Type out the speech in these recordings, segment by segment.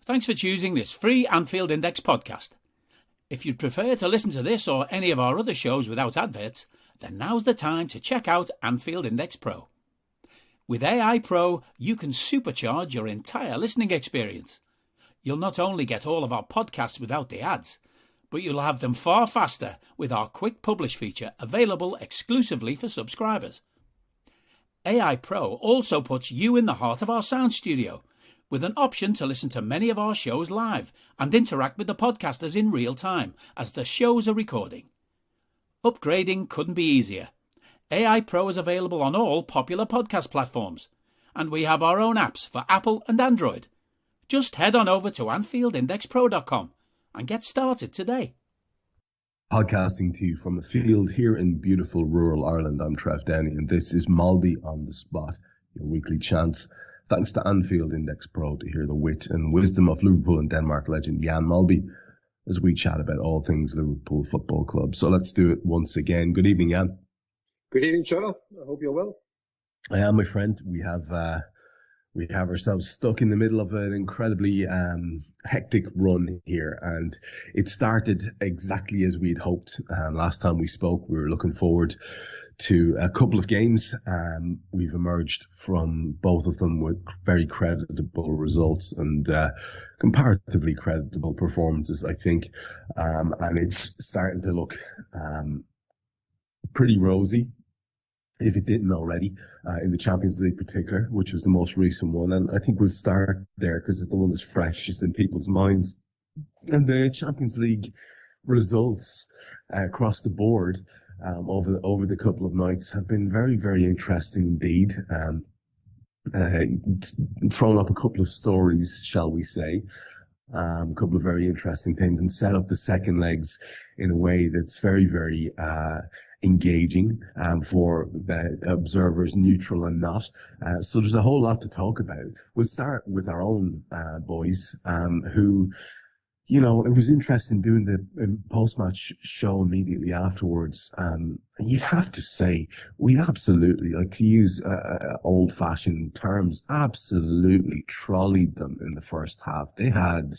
Thanks for choosing this free Anfield Index podcast. If you'd prefer to listen to this or any of our other shows without adverts, then now's the time to check out Anfield Index Pro. With AI Pro, you can supercharge your entire listening experience. You'll not only get all of our podcasts without the ads, but you'll have them far faster with our quick publish feature available exclusively for subscribers. AI Pro also puts you in the heart of our sound studio, with an option to listen to many of our shows live and interact with the podcasters in real time as the shows are recording. Upgrading couldn't be easier. AI Pro is available on all popular podcast platforms, and we have our own apps for Apple and Android. Just head on over to AnfieldIndexPro.com and get started today. Podcasting to you from a field here in beautiful rural Ireland. I'm Trev Downey, and this is Molby On The Spot, your weekly chance, thanks to Anfield Index Pro, to hear the wit and wisdom of Liverpool and Denmark legend Jan Molby as we chat about all things Liverpool Football Club. So let's do it once again. Good evening, Jan. Good evening, Trevor. I hope you're well. I am, my friend. We have ourselves stuck in the middle of an incredibly hectic run here, and it started exactly as we'd hoped. Last time we spoke, we were looking forward to a couple of games. We've emerged from both of them with very creditable results and comparatively creditable performances, I think. And it's starting to look pretty rosy, if it didn't already, in the Champions League particular, which was the most recent one. And I think we'll start there because it's the one that's freshest in people's minds. And the Champions League results across the board over the couple of nights have been very, very interesting indeed. Thrown up a couple of stories, shall we say, a couple of very interesting things, and set up the second legs in a way that's very, very engaging for the observers, neutral and not. So there's a whole lot to talk about. We'll start with our own boys, who, you know, it was interesting doing the post-match show immediately afterwards. And you'd have to say, we absolutely, like, to use old-fashioned terms, absolutely trolleyed them in the first half. They had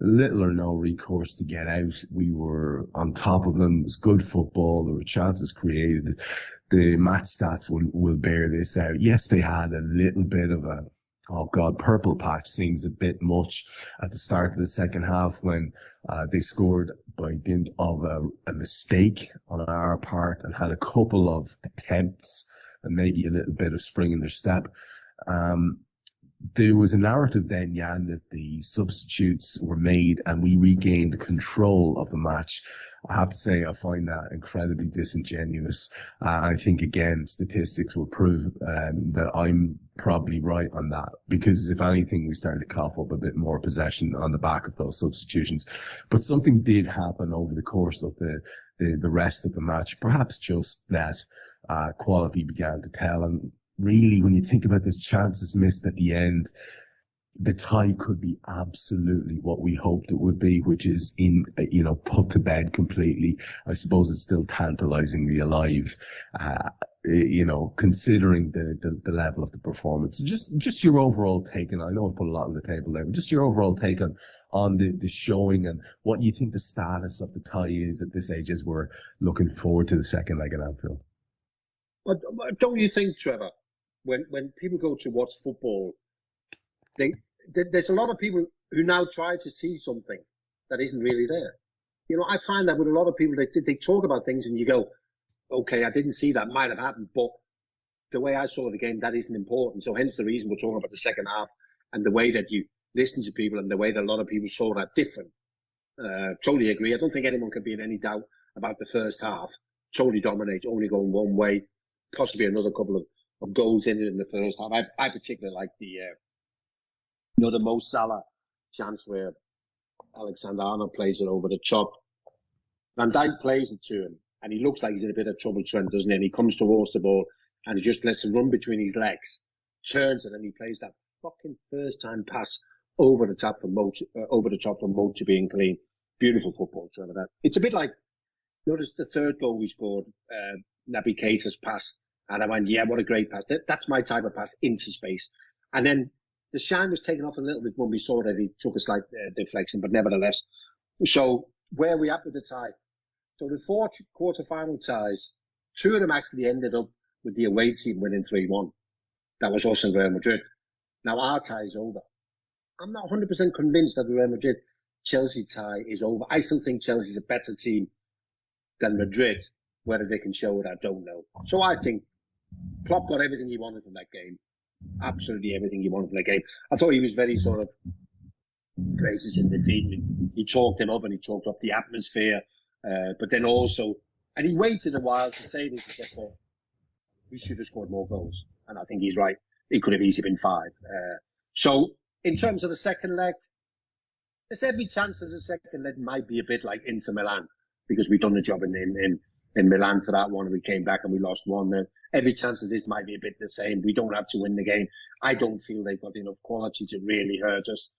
little or no recourse to get out. We were on top of them. It was good football. There were chances created. The match stats will bear this out. Yes, they had a little bit of a, purple patch seems a bit much at the start of the second half when they scored by dint of a mistake on our part and had a couple of attempts and maybe a little bit of spring in their step. There was a narrative then, Jan, that the substitutes were made and we regained control of the match. I have to say, I find that incredibly disingenuous. I think, again, statistics will prove that I'm probably right on that, because if anything, we started to cough up a bit more possession on the back of those substitutions. But something did happen over the course of the rest of the match. Perhaps just that quality began to tell. And really, when you think about this chances missed at the end, the tie could be absolutely what we hoped it would be, which is put to bed completely. I suppose it's still tantalizingly alive, considering the level of the performance. Just your overall take, and I know I've put a lot on the table there, but just your overall take on the showing and what you think the status of the tie is at this age as we're looking forward to the second leg at Anfield. But don't you think, Trevor, when people go to watch football, there's a lot of people who now try to see something that isn't really there. You know, I find that with a lot of people, they talk about things and you go, okay, I didn't see that, might have happened, but the way I saw the game, that isn't important. So hence the reason we're talking about the second half and the way that you listen to people and the way that a lot of people saw that different. Totally agree. I don't think anyone can be in any doubt about the first half. Totally dominates, only going one way, possibly another couple of goals in it in the first half. I particularly like the Mo Salah chance where Alexander-Arnold plays it over the top. Van Dijk plays it to him, and he looks like he's in a bit of trouble, Trent, doesn't he? And he comes towards the ball, and he just lets it run between his legs, turns it, and he plays that fucking first-time pass over the top from Mo to being clean. Beautiful football, Trevor. That it's a bit like, notice the third goal we scored, Naby Keita's pass, and I went, yeah, what a great pass. That's my type of pass into space. And then the shine was taken off a little bit when we saw that he took a slight deflection, but nevertheless. So where are we at with the tie? So the 4 quarter-final ties, 2 of them actually ended up with the away team winning 3-1. That was us and Real Madrid. Now our tie is over. I'm not 100% convinced that the Real Madrid-Chelsea tie is over. I still think Chelsea's a better team than Madrid. Whether they can show it, I don't know. So I think Klopp got everything he wanted from that game. Absolutely everything he wanted from that game. I thought he was very sort of gracious in defeat. He talked him up and he talked up the atmosphere. But then also, and he waited a while to say this, he said, we should have scored more goals. And I think he's right. It could have easily been 5. So in terms of the second leg, there's every chance that the second leg might be a bit like Inter Milan, because we've done the job in Milan for that one, and we came back and we lost 1. Every chance that this might be a bit the same. We don't have to win the game. I don't feel they've got enough quality to really hurt us.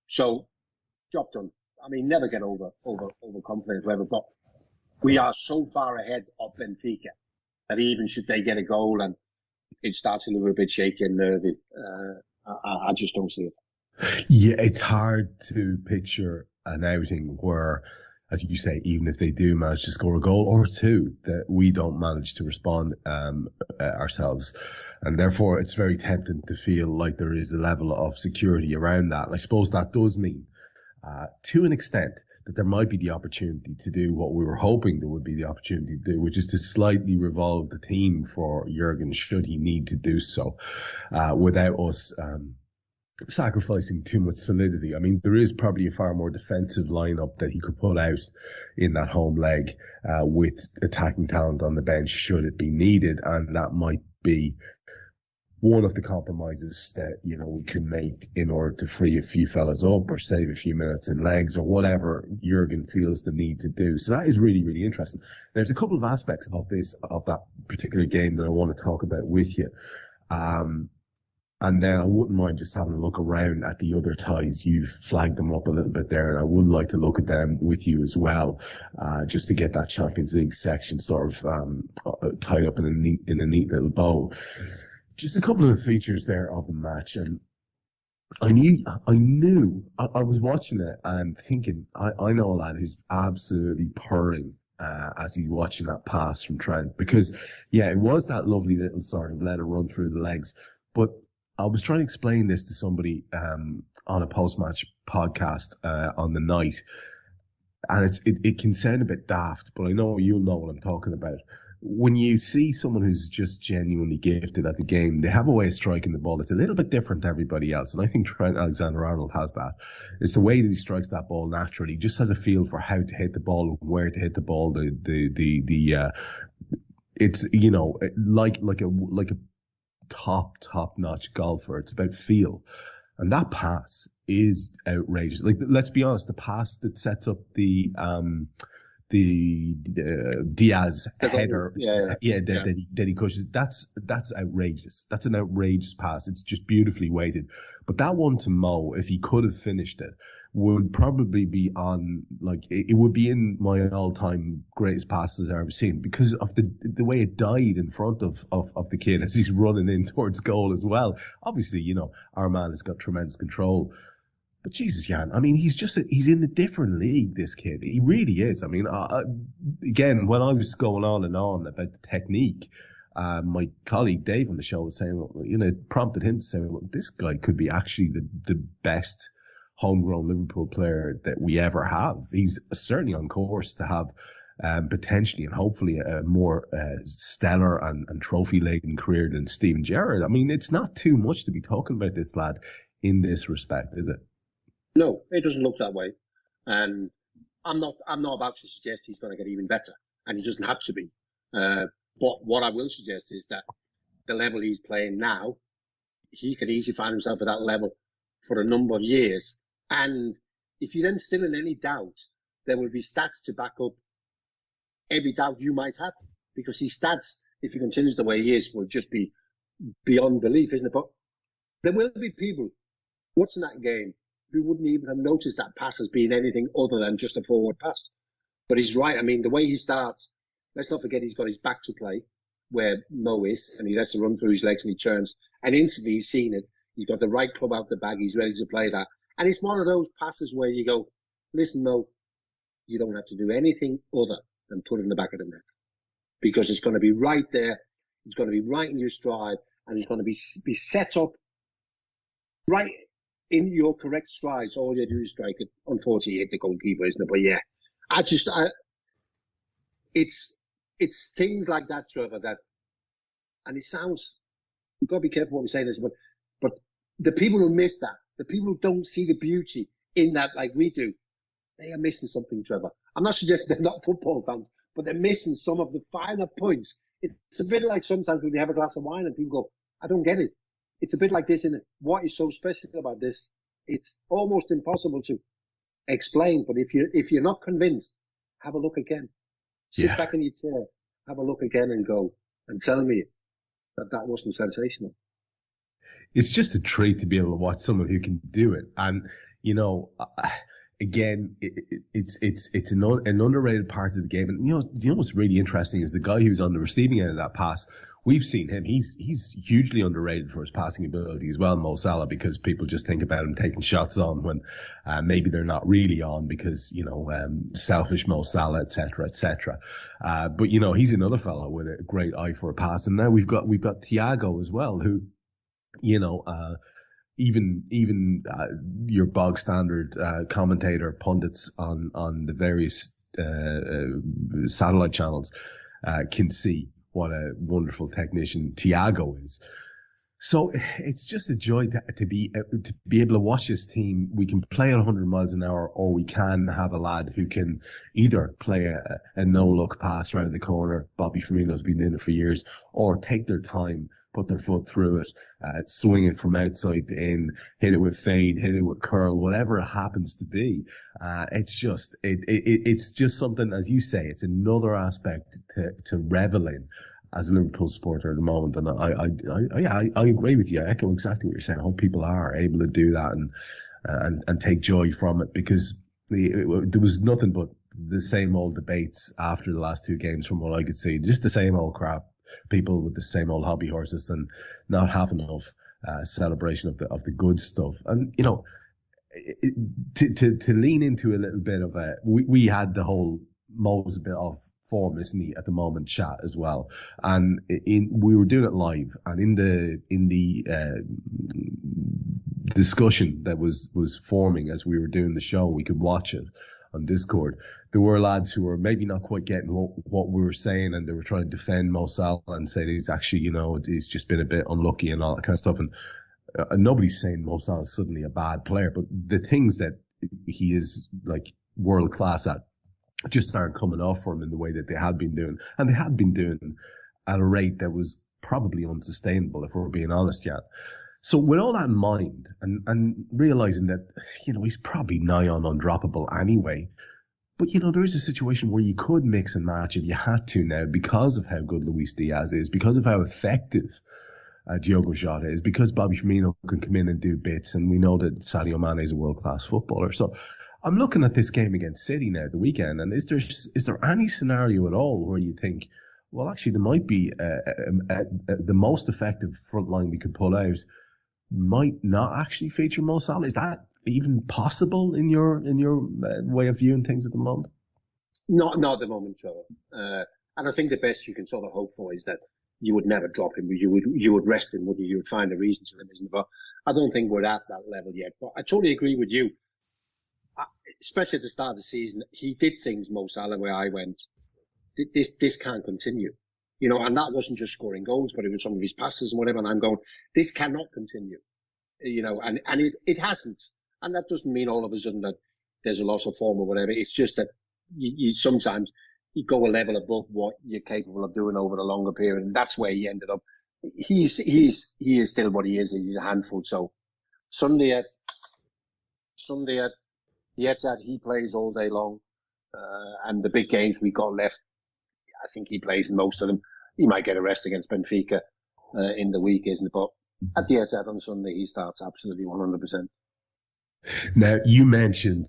So, job done. I mean, never get overconfident, whatever, but we are so far ahead of Benfica that even should they get a goal and it starts a little bit shaky and nervy, I just don't see it. Yeah, it's hard to picture an outing where, as you say, even if they do manage to score a goal or 2, that we don't manage to respond ourselves. And therefore, it's very tempting to feel like there is a level of security around that. And I suppose that does mean, to an extent, that there might be the opportunity to do what we were hoping there would be the opportunity to do, which is to slightly revolve the team for Jurgen should he need to do so, without us sacrificing too much solidity. I mean, there is probably a far more defensive lineup that he could pull out in that home leg, with attacking talent on the bench should it be needed, and that might be one of the compromises that, you know, we can make in order to free a few fellas up or save a few minutes in legs or whatever Jurgen feels the need to do. So that is really, really interesting. There's a couple of aspects of that particular game that I want to talk about with you. And then I wouldn't mind just having a look around at the other ties. You've flagged them up a little bit there, and I would like to look at them with you as well, just to get that Champions League section sort of tied up in a neat little bow. Just a couple of the features there of the match, and I was watching it and thinking, I know a lad who's absolutely purring as he's watching that pass from Trent, because yeah, it was that lovely little sort of let it run through the legs, but I was trying to explain this to somebody on a post-match podcast on the night, and it can sound a bit daft, but I know you'll know what I'm talking about. When you see someone who's just genuinely gifted at the game, they have a way of striking the ball. It's a little bit different to everybody else, and I think Trent Alexander-Arnold has that. It's the way that he strikes that ball naturally. He just has a feel for how to hit the ball and where to hit the ball. It's, you know, like a top-notch golfer. It's about feel. And that pass is outrageous. Like, let's be honest, the pass that sets up the Diaz header, that he cushions, that's outrageous. That's an outrageous pass. It's just beautifully weighted. But that one to Mo, if he could have finished it, would probably be on, like, it would be in my all-time greatest passes I've ever seen, because of the way it died in front of the kid as he's running in towards goal as well. Obviously, you know, our man has got tremendous control. But Jesus, Jan, I mean, he's in a different league, this kid. He really is. I mean, again, when I was going on and on about the technique, my colleague Dave on the show was saying, well, you know, prompted him to say, well, this guy could be actually the best homegrown Liverpool player that we ever have. He's certainly on course to have potentially and hopefully a more stellar and trophy-laden career than Steven Gerrard. I mean, it's not too much to be talking about this lad in this respect, is it? No, it doesn't look that way. And I'm not about to suggest he's going to get even better, and he doesn't have to be. But what I will suggest is that the level he's playing now, he could easily find himself at that level for a number of years. And if you're then still in any doubt, there will be stats to back up every doubt you might have, because his stats, if he continues the way he is, will just be beyond belief, isn't it? But there will be people watching that game who wouldn't even have noticed that pass as being anything other than just a forward pass. But he's right. I mean, the way he starts, let's not forget he's got his back to play where Mo is, and he lets it run through his legs and he turns, and instantly he's seen it. He's got the right club out the bag. He's ready to play that. And it's one of those passes where you go, listen, Mo, you don't have to do anything other than put it in the back of the net. Because it's going to be right there. It's going to be right in your stride. And it's going to be set up right in your correct strides. All you do is strike it. Unfortunately, you hit the goalkeeper, isn't it? But yeah, it's things like that, Trevor, that, and it sounds, we've got to be careful what we're saying, but the people who miss that, the people who don't see the beauty in that like we do, they are missing something, Trevor. I'm not suggesting they're not football fans, but they're missing some of the finer points. It's a bit like sometimes when you have a glass of wine and people go, I don't get it. It's a bit like this, isn't it? What is so special about this? It's almost impossible to explain, but if you're not convinced, have a look again. Sit back in your chair, have a look again and go, and tell me that wasn't sensational. It's just a treat to be able to watch someone who can do it. And, again, it's an underrated part of the game. And, you know what's really interesting is the guy who's on the receiving end of that pass. We've seen him. He's hugely underrated for his passing ability as well, Mo Salah, because people just think about him taking shots on when maybe they're not really on because, selfish Mo Salah, et cetera. But, he's another fellow with a great eye for a pass. And now we've got Thiago as well, who, even your bog standard commentator pundits on the various satellite channels can see what a wonderful technician Thiago is. So it's just a joy to be able to watch this team. We can play at 100 miles an hour, or we can have a lad who can either play a no-look pass around the corner. Bobby Firmino's been doing it for years, or take their time, put their foot through it, swing it from outside to in, hit it with fade, hit it with curl, whatever it happens to be. It's just something, as you say, it's another aspect to revel in as a Liverpool supporter at the moment. And I agree with you. I echo exactly what you're saying. I hope people are able to do that and take joy from it, because there was nothing but the same old debates after the last two games from what I could see. Just the same old crap. People with the same old hobby horses and not have enough celebration of the good stuff. And to lean into a little bit of we had the whole Mo's a bit off form, isn't he, at the moment chat as well. And we were doing it live, and in the discussion that was forming as we were doing the show, we could watch it on Discord. There were lads who were maybe not quite getting what we were saying, and they were trying to defend Mo Salah and say that he's actually, he's just been a bit unlucky and all that kind of stuff. And nobody's saying Mo Salah is suddenly a bad player, but the things that he is like world class at just aren't coming off for him in the way that they had been doing. And they had been doing at a rate that was probably unsustainable, if we're being honest yet. So with all that in mind, and realizing that, he's probably nigh on undroppable anyway, but, there is a situation where you could mix and match if you had to now, because of how good Luis Diaz is, because of how effective Diogo Jota is, because Bobby Firmino can come in and do bits, and we know that Sadio Mane is a world-class footballer. So I'm looking at this game against City now, the weekend, and is there any scenario at all where you think, well, actually, there might be the most effective front line we could pull out might not actually feature Mo Salah? Is that even possible in your way of viewing things at the moment? Not at the moment, Trevor. And I think the best you can sort of hope for is that you would never drop him. You would rest him, wouldn't you? You would find a reason to him, isn't it? But I don't think we're at that level yet. But I totally agree with you. Especially at the start of the season, he did things, Mo Salah, where I went, this can't continue. And that wasn't just scoring goals, but it was some of his passes and whatever. And I'm going, this cannot continue. And it hasn't. And that doesn't mean all of a sudden that there's a loss of form or whatever. It's just that you sometimes you go a level above what you're capable of doing over the longer period. And that's where he ended up. He is still what he is. He's a handful. So Sunday at the Etihad, he plays all day long. And the big games we got left, I think he plays in most of them. He might get a rest against Benfica in the week, isn't it? But at the Etihad on Sunday, he starts absolutely 100%. Now, you mentioned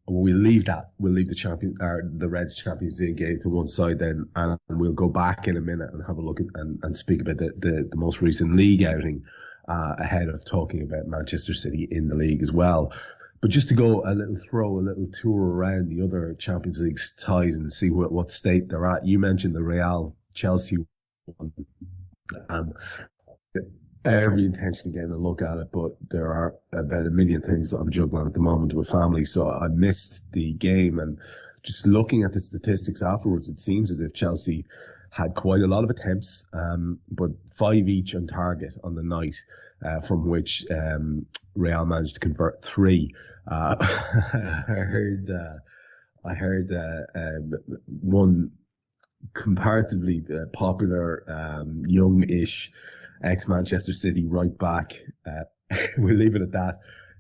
we'll leave the Reds Champions League game to one side then, and we'll go back in a minute and have a look at and speak about the most recent league outing. ahead of talking about Manchester City in the league as well. But just to go a little tour around the other Champions League ties and see what state they're at. You mentioned the Real Chelsea one. Every intention of getting a look at it, but there are about a million things that I'm juggling at the moment with family, so I missed the game. And just looking at the statistics afterwards, it seems as if Chelsea had quite a lot of attempts, but 5 each on target on the night, from which Real managed to convert 3. I heard one comparatively popular young-ish ex-Manchester City right back. We'll leave it at that.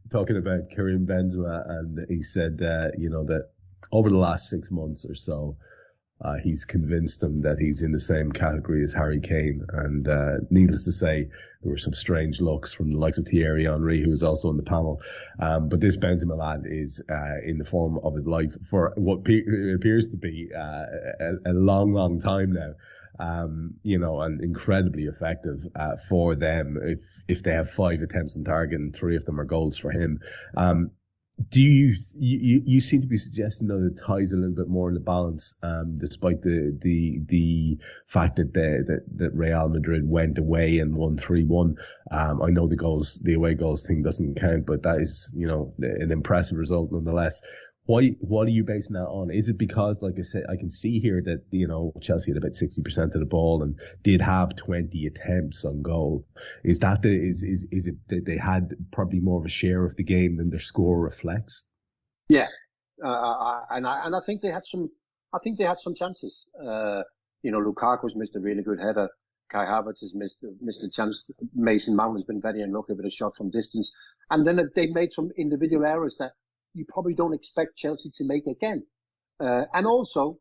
Talking about Karim Benzema, and he said, that over the last 6 months or so, he's convinced him that he's in the same category as Harry Kane. And needless to say, there were some strange looks from the likes of Thierry Henry, who was also on the panel. But this Benzema lad is in the form of his life for what appears to be a long, long time now. And incredibly effective for them if they have 5 attempts on target and 3 of them are goals for him. Do you seem to be suggesting though that ties a little bit more in the balance, despite the fact that Real Madrid went away and won 3-1. I know the away goals thing doesn't count, but that is an impressive result nonetheless. What are you basing that on? Is it because, like I said, I can see here that Chelsea had about 60% of the ball and did have 20 attempts on goal? Is it that they had probably more of a share of the game than their score reflects? Yeah, and I think they had some. I think they had some chances. Lukaku's missed a really good header. Kai Havertz has missed a chance. Mason Mount has been very unlucky with a shot from distance, and then they made some individual errors that you probably don't expect Chelsea to make again. And also,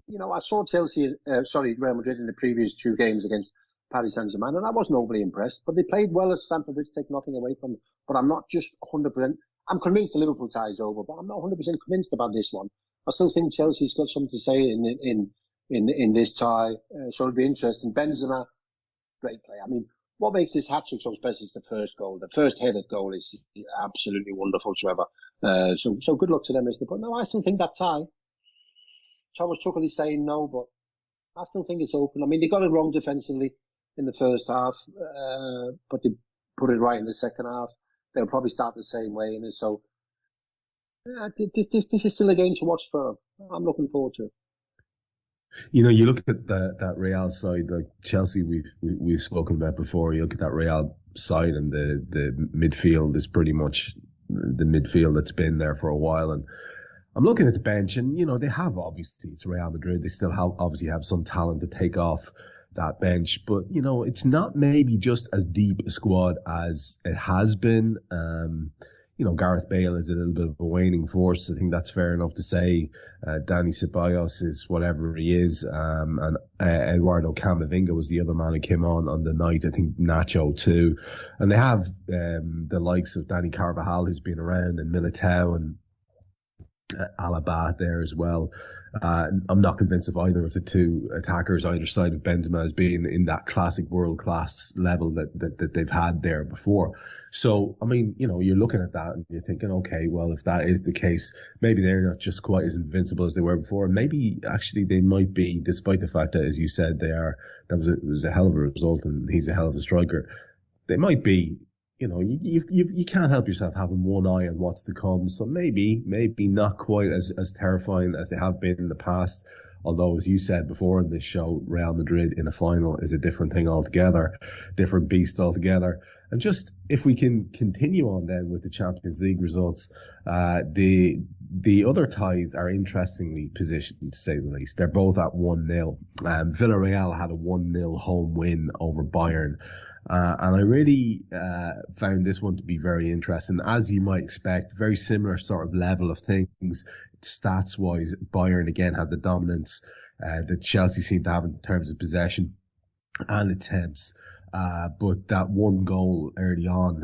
I saw Real Madrid in the previous 2 games against Paris Saint-Germain, and I wasn't overly impressed. But they played well at Stamford Bridge, take nothing away from them. But I'm not just 100%. I'm convinced the Liverpool tie is over, but I'm not 100% convinced about this one. I still think Chelsea's got something to say in this tie. So it'll be interesting. Benzema, great play. I mean, what makes this hat-trick so special is the first goal. The first headed goal is absolutely wonderful, Trevor. So good luck to them, Mr. But no, I still think that tie. Thomas Tuchel is saying no, but I still think it's open. I mean, they got it wrong defensively in the first half, but they put it right in the second half. They'll probably start the same way. And so this is still a game to watch for. I'm looking forward to it. You look at that Real side, like Chelsea, we've spoken about before. You look at that Real side, and the midfield is pretty much the midfield that's been there for a while. And I'm looking at the bench, and they have, obviously, it's Real Madrid. They still have some talent to take off that bench, but it's not maybe just as deep a squad as it has been. Gareth Bale is a little bit of a waning force. I think that's fair enough to say. Dani Ceballos is whatever he is. And Eduardo Camavinga was the other man who came on the night. I think Nacho too. And they have the likes of Dani Carvajal, who's been around, and Militao and Alaba there as well. I'm not convinced of either of the 2 attackers either side of Benzema as being in that classic world-class level that they've had there before. So, I mean, you're looking at that and you're thinking, okay, well, if that is the case, maybe they're not just quite as invincible as they were before. Maybe actually they might be, despite the fact that, as you said, it was a hell of a result and he's a hell of a striker. They might be, you can't help yourself having one eye on what's to come. So maybe not quite as terrifying as they have been in the past. Although, as you said before in this show, Real Madrid in a final is a different thing altogether, different beast altogether. And just if we can continue on then with the Champions League results, the other ties are interestingly positioned, to say the least. They're both at 1-0. Villarreal had a 1-0 home win over Bayern. And I really found this one to be very interesting. As you might expect, very similar sort of level of things. Stats-wise, Bayern again had the dominance that Chelsea seemed to have in terms of possession and attempts. But that one goal early on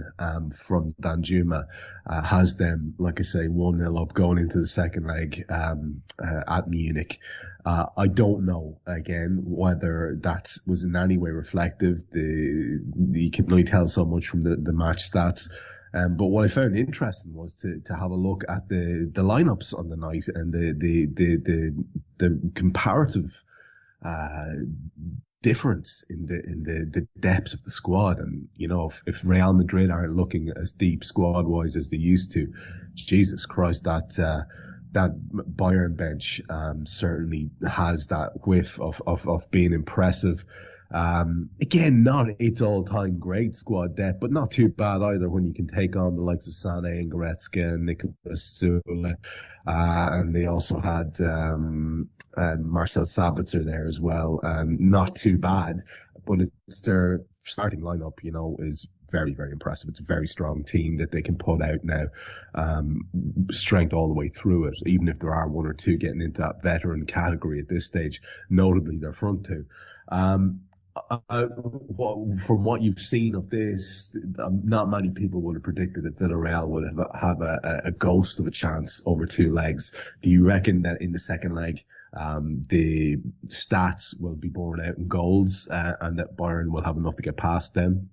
from Danjuma has them, like I say, 1-0 up going into the second leg at Munich. I don't know, again, whether that was in any way reflective. You can only tell so much from the match stats. But what I found interesting was to have a look at the lineups on the night and the comparative difference in the depths of the squad. And if Real Madrid aren't looking as deep squad wise as they used to, Jesus Christ, that Bayern bench certainly has that whiff of being impressive. Again, not its all-time great squad depth, but not too bad either when you can take on the likes of Sané and Goretzka and Nicolas Süle. And they also had Marcel Sabitzer there as well. Not too bad, but it's their starting lineup, is very, very impressive. It's a very strong team that they can put out now. Strength all the way through it, even if there are one or two getting into that veteran category at this stage, notably their front two. From what you've seen of this, not many people would have predicted that Villarreal would have a ghost of a chance over two legs. Do you reckon that in the second leg, the stats will be borne out in goals and that Bayern will have enough to get past them?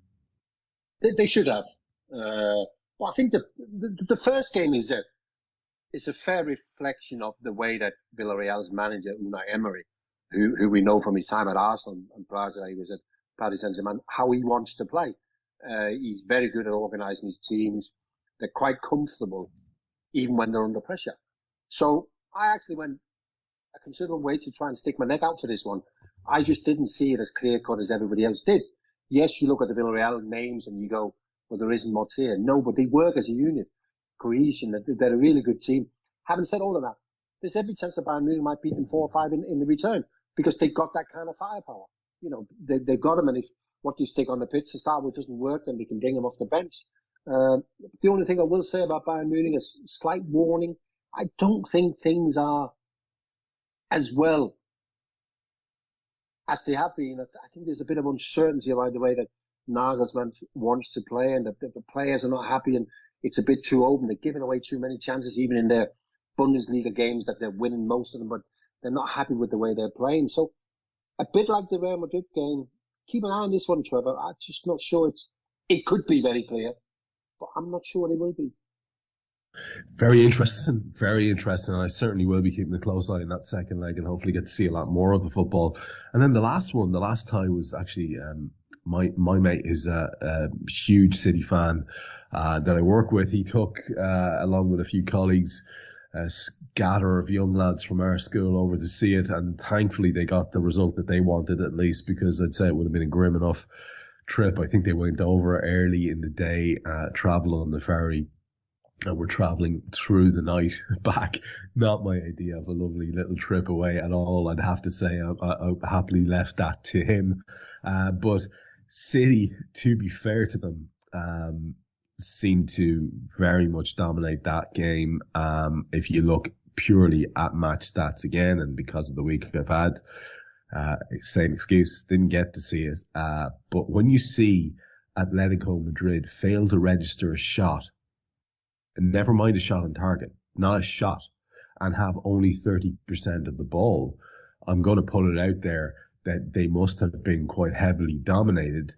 They should have. Well, I think the first game is a fair reflection of the way that Villarreal's manager, Unai Emery, who we know from his time at Arsenal and prior to that he was at Paris Saint-Germain, how he wants to play. He's very good at organising his teams. They're quite comfortable, even when they're under pressure. So I actually went a considerable way to try and stick my neck out for this one. I just didn't see it as clear-cut as everybody else did. Yes, you look at the Villarreal names and you go, well, there isn't much here. No, but they work as a unit. Cohesion, they're a really good team. Having said all of that, there's every chance that Bayern Munich might beat them 4 or 5 in the return, because they've got that kind of firepower. They've got them, and if what you stick on the pitch to start with doesn't work, then they can bring them off the bench. The only thing I will say about Bayern Munich is slight warning. I don't think things are as well as they have been. I think there's a bit of uncertainty around the way that Nagelsmann wants to play, and the players are not happy, and it's a bit too open. They're giving away too many chances, even in their Bundesliga games, that they're winning most of them, but they're not happy with the way they're playing. So a bit like the Real Madrid game, keep an eye on this one, Trevor. I'm just not sure it could be very clear, but I'm not sure they will be. Very interesting, very interesting. I certainly will be keeping a close eye on that second leg and hopefully get to see a lot more of the football. And then the last tie was actually my mate is a huge City fan that I work with. He took, along with a few colleagues, a scatter of young lads from our school over to see it, and thankfully they got the result that they wanted, at least, because I'd say it would have been a grim enough trip. I think they went over early in the day, travel on the ferry, and we're travelling through the night back. Not my idea of a lovely little trip away at all, I'd have to say. I happily left that to him. But City, to be fair to them, seemed to very much dominate that game. If you look purely at match stats again, and because of the week I've had, same excuse, didn't get to see it. But when you see Atletico Madrid fail to register a shot, and never mind a shot on target, not a shot, and have only 30% of the ball, I'm going to put it out there that they must have been quite heavily dominated.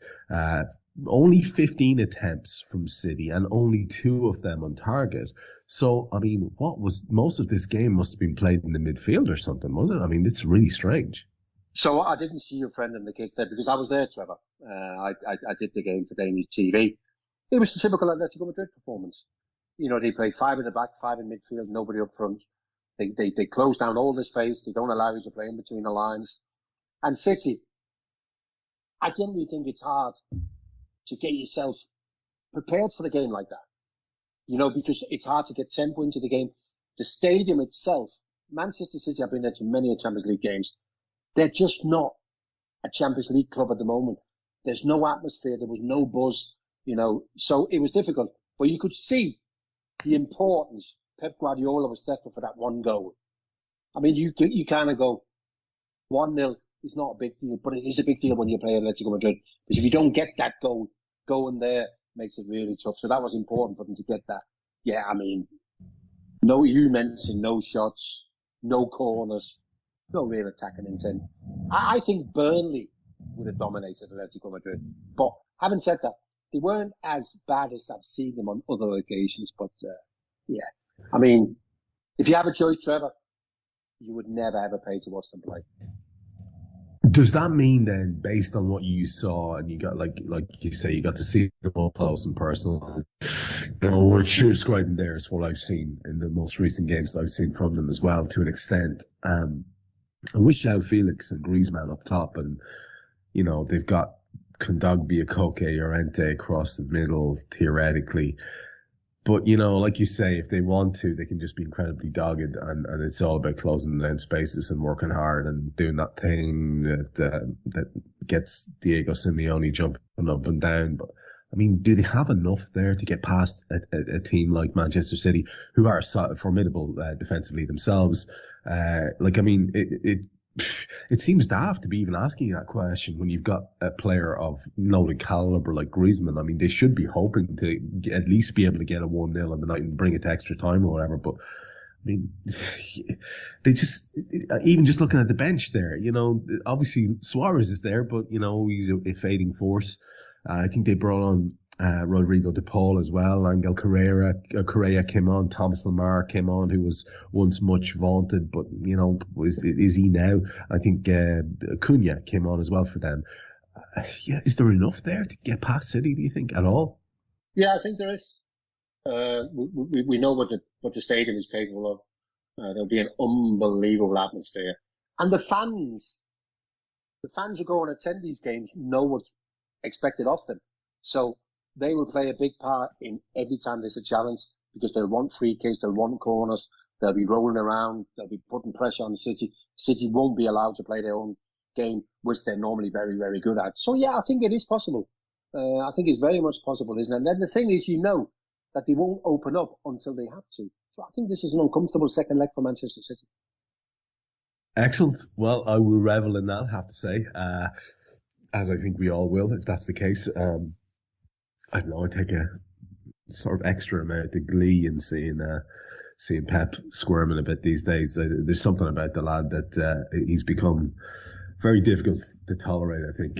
Only 15 attempts from City and only 2 of them on target. So, I mean, most of this game must have been played in the midfield or something, wasn't it? I mean, it's really strange. So I didn't see your friend and the kids there because I was there, Trevor. I did the game for Danish TV. It was a typical Atletico Madrid performance. They played 5 in the back, 5 in midfield, nobody up front. They close down all the space. They don't allow you to play in between the lines. And City, I generally think it's hard to get yourself prepared for the game like that. Because it's hard to get tempo into the game. The stadium itself, Manchester City, I've been there to many Champions League games. They're just not a Champions League club at the moment. There's no atmosphere. There was no buzz, so it was difficult. But you could see the importance. Pep Guardiola was desperate for that one goal. I mean, you kind of go 1-0, is not a big deal, but it is a big deal when you play Atletico Madrid. Because if you don't get that goal, going there makes it really tough. So that was important for them to get that. Yeah, I mean, no, you mentioned no shots, no corners, no real attacking intent. I think Burnley would have dominated Atletico Madrid. But having said that, they weren't as bad as I've seen them on other occasions. But yeah, I mean, if you have a choice, Trevor, you would never ever pay to watch them play. Does that mean then, based on what you saw, and you got like you say, you got to see them up close and personal? What you're describing there is what I've seen in the most recent games that I've seen from them as well, to an extent. I wish João Felix and Griezmann up top, and they've got Kondogbia, Koke, Llorente across the middle theoretically. But, like you say, if they want to, they can just be incredibly dogged, and it's all about closing down spaces and working hard and doing that thing that gets Diego Simeone jumping up and down. But, I mean, do they have enough there to get past a team like Manchester City, who are formidable defensively themselves? It seems daft to be even asking you that question when you've got a player of noted caliber like Griezmann. I mean, they should be hoping to at least be able to get a 1-0 on the night and bring it to extra time or whatever. But, I mean, they just, even just looking at the bench there, obviously Suarez is there, but, he's a fading force. I think they brought on Rodrigo de Paul as well. Angel Correa came on. Thomas Lemar came on, who was once much vaunted, but is he now? I think Cunha came on as well for them. Is there enough there to get past City, do you think, at all? Yeah, I think there is. We know what the stadium is capable of. There'll be an unbelievable atmosphere, and the fans who go and attend these games know what's expected of them. So they will play a big part in every time there's a challenge, because they'll want free kicks, they'll want corners, they'll be rolling around, they'll be putting pressure on City. City won't be allowed to play their own game, which they're normally very, very good at. So yeah, I think it is possible. I think it's very much possible, isn't it? And then the thing is, that they won't open up until they have to. So I think this is an uncomfortable second leg for Manchester City. Excellent. Well, I will revel in that, I have to say, as I think we all will, if that's the case. I don't know, I take a sort of extra amount of glee in seeing Pep squirming a bit these days. There's something about the lad that he's become very difficult to tolerate, I think.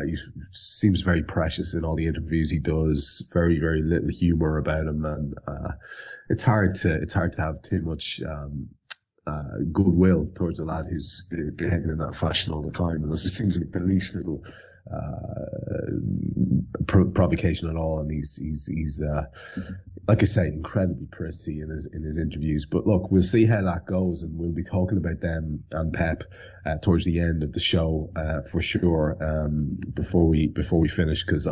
He seems very precious in all the interviews he does, very, very little humour about him, and it's hard to have too much goodwill towards a lad who's behaving in that fashion all the time, unless it seems like the least little provocation at all. And he's like I say, incredibly pretty in his interviews. But look, we'll see how that goes, and we'll be talking about them and Pep towards the end of the show for sure. Before we finish, because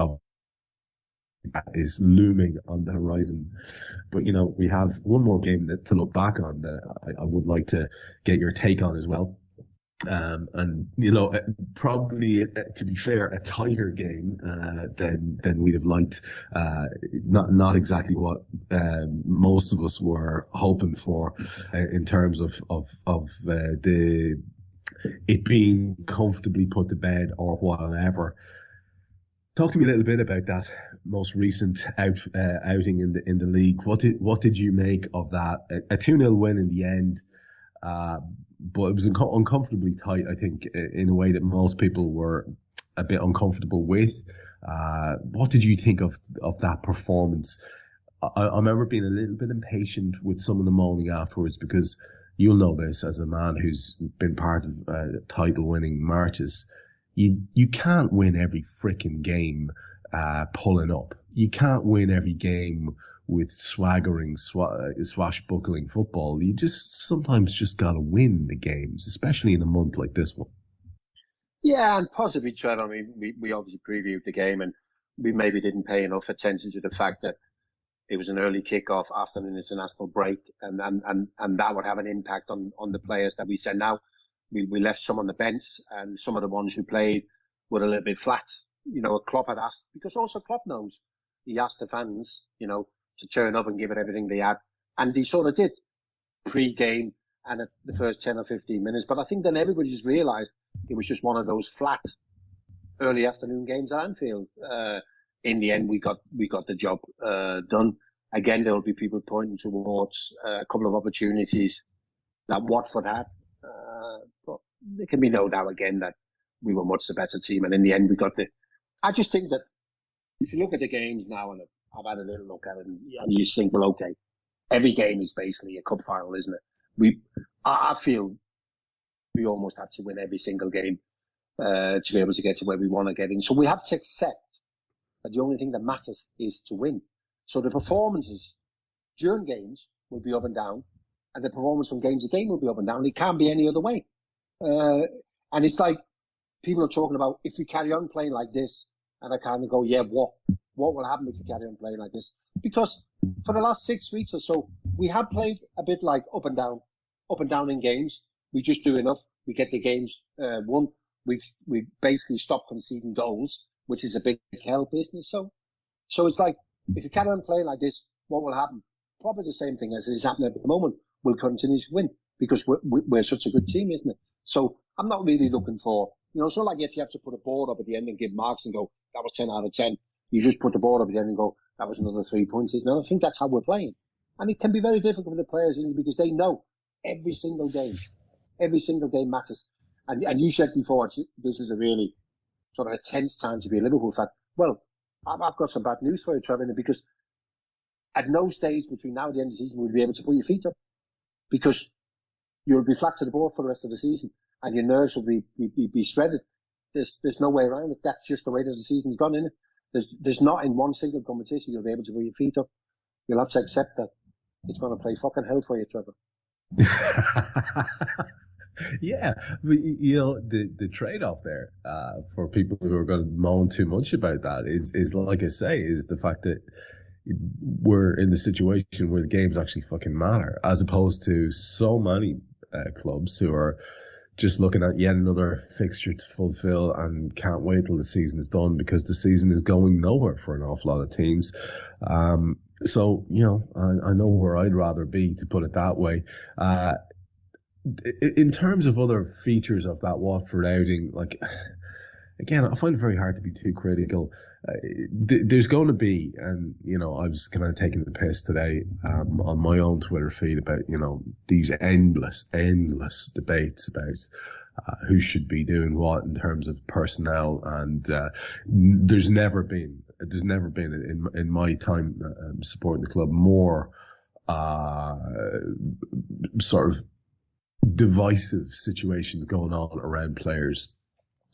is looming on the horizon. But we have one more game to look back on that I would like to get your take on as well. And probably, to be fair, a tighter game than we'd have liked. Not exactly what most of us were hoping for in terms of it being comfortably put to bed or whatever. Talk to me a little bit about that most recent outing in the league. What did you make of that? A 2-0 win in the end, but it was uncomfortably tight, I think, in a way that most people were a bit uncomfortable with. What did you think of that performance? I remember being a little bit impatient with some of the moaning afterwards, because you'll know this as a man who's been part of title-winning marches. You can't win every frickin' game pulling up. You can't win every game with swaggering, swashbuckling football. You sometimes just got to win the games, especially in a month like this one. Yeah, and possibly, Trev, I mean, we obviously previewed the game, and we maybe didn't pay enough attention to the fact that it was an early kickoff after an international break, and that would have an impact on the players that we send out. We left some on the bench, and some of the ones who played were a little bit flat. Klopp had asked, because also Klopp knows, he asked the fans, to turn up and give it everything they had. And he sort of did pre-game. and at the first 10 or 15 minutes. But I think then everybody just realised it was just one of those flat early afternoon games at Anfield. In the end, we got the job done. Again, there will be people pointing towards a couple of opportunities that Watford had. But there can be no doubt again that we were much the better team. And in the end, we got I just think that if you look at the games now, and I've had a little look at it, and you think, well, okay, every game is basically a cup final, isn't it? I feel we almost have to win every single game to be able to get to where we want to get in. So we have to accept that the only thing that matters is to win. So the performances during games will be up and down, and the performance from game to game will be up and down. It can't be any other way. And it's like people are talking about if we carry on playing like this, and I kind of go, yeah, what will happen if we carry on playing like this? Because for the last 6 weeks or so, we have played a bit like up and down in games. We just do enough. We get the games won. We basically stopped conceding goals, which is a big help business. So it's like, if you carry on playing like this, what will happen? Probably the same thing as is happening at the moment. We'll continue to win because we're such a good team, isn't it? So I'm not really looking for, it's not like if you have to put a board up at the end and give marks and go, that was 10 out of 10. You just put the board up at the end and go, that was another 3 points, isn't it? I think that's how we're playing. And it can be very difficult for the players, isn't it? Because they know every single game matters. And you said before, this is a really sort of a tense time to be a Liverpool fan. Well, I've got some bad news for you, Trevor, because at no stage between now and the end of the season will you be able to put your feet up, because you'll be flat to the board for the rest of the season and your nerves will be shredded. There's no way around it. That's just the way that the season's gone, isn't it? There's not in one single competition you'll be able to put your feet up. You'll have to accept that it's going to play fucking hell for you, Trevor. Yeah, but the trade-off there for people who are going to moan too much about that is like I say, is the fact that we're in the situation where the games actually fucking matter, as opposed to so many clubs who are just looking at yet another fixture to fulfill and can't wait till the season is done, because the season is going nowhere for an awful lot of teams. So, I know where I'd rather be, to put it that way. In terms of other features of that Watford outing, like, again, I find it very hard to be too critical. There's going to be, and, I was kind of taking the piss today on my own Twitter feed about, these endless debates about who should be doing what in terms of personnel. And there's never been in my time supporting the club more sort of divisive situations going on around players.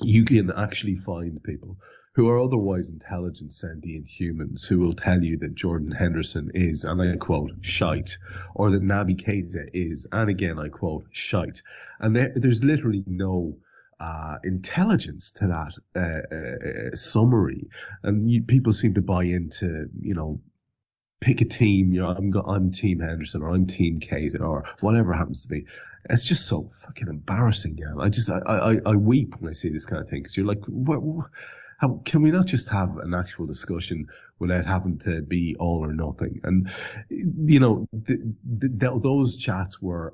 You can actually find people who are otherwise intelligent, sentient humans who will tell you that Jordan Henderson is, and I quote, shite, or that Naby Keita is, and again I quote, shite. And there's literally no intelligence to that summary, and people seem to buy into, pick a team. I'm Team Henderson, or I'm Team Keita, or whatever it happens to be. It's just so fucking embarrassing, Jan. I weep when I see this kind of thing, because you're like, how can we not just have an actual discussion without having to be all or nothing? And those chats were